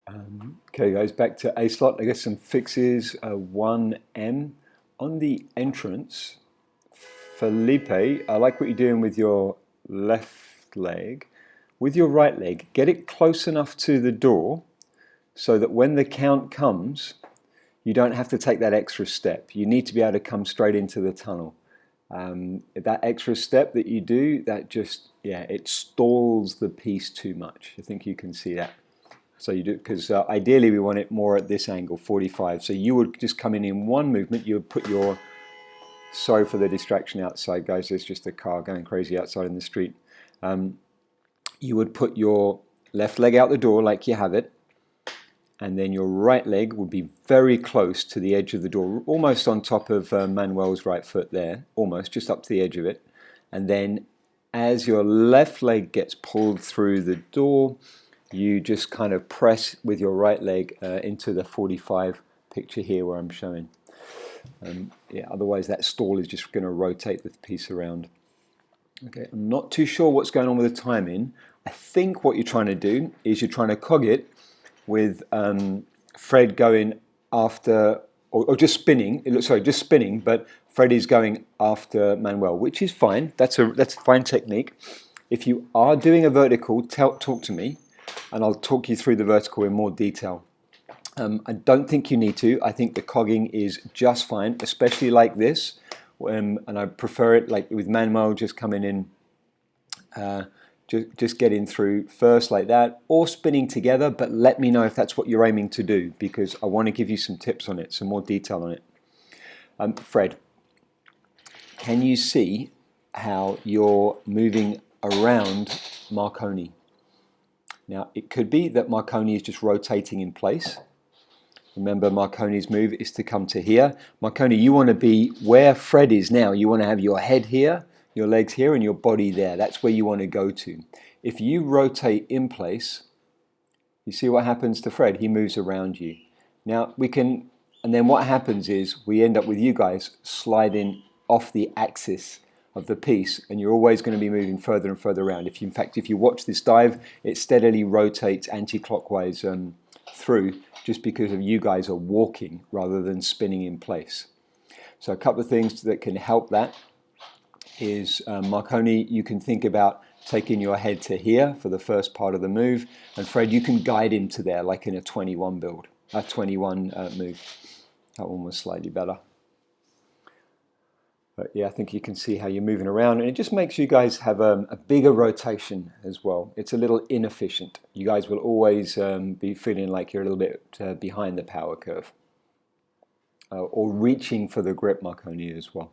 Okay, guys, back to A slot. I guess some fixes. 1M on the entrance. Felipe, I like what you're doing with your left leg. With your right leg, get it close enough to the door so that when the count comes, you don't have to take that extra step. You need to be able to come straight into the tunnel. That extra step that you do, that just, yeah, it stalls the piece too much. I think you can see that. So you do, because ideally we want it more at this angle, 45. So you would just come in one movement. You would put your, sorry for the distraction outside, guys. There's just a car going crazy outside in the street. You would put your left leg out the door like you have it, and then your right leg would be very close to the edge of the door, almost on top of Manuel's right foot there, almost just up to the edge of it. And then as your left leg gets pulled through the door, you just kind of press with your right leg into the 45 picture here where I'm showing. Yeah, otherwise that stall is just going to rotate the piece around. Okay, I'm not too sure what's going on with the timing. I think what you're trying to do is you're trying to cog it with Fred going after, or just spinning. Sorry, just spinning, but Fred is going after Manuel, which is fine. That's a fine technique. If you are doing a vertical, talk to me, and I'll talk you through the vertical in more detail. I don't think you need to. I think the cogging is just fine, especially like this. And I prefer it like with Manuel just coming in, just getting through first like that, or spinning together, but let me know if that's what you're aiming to do, because I want to give you some tips on it, some more detail on it. Fred, can you see how you're moving around Marconi? Now, it could be that Marconi is just rotating in place. Remember, Marconi's move is to come to here. Marconi, you want to be where Fred is now. You want to have your head here, your legs here, and your body there. That's where you want to go to. If you rotate in place, you see what happens to Fred. He moves around you. Now, we can, and then what happens is we end up with you guys sliding off the axis of the piece, and you're always going to be moving further and further around. In fact, if you watch this dive, it steadily rotates anti-clockwise through, just because of you guys are walking rather than spinning in place. So a couple of things that can help that is Marconi, you can think about taking your head to here for the first part of the move, and Fred, you can guide him to there like in a 21 build, a 21 move. That one was slightly better. But yeah, I think you can see how you're moving around, and it just makes you guys have a bigger rotation as well. It's a little inefficient. You guys will always be feeling like you're a little bit behind the power curve, or reaching for the grip, Marconi, as well.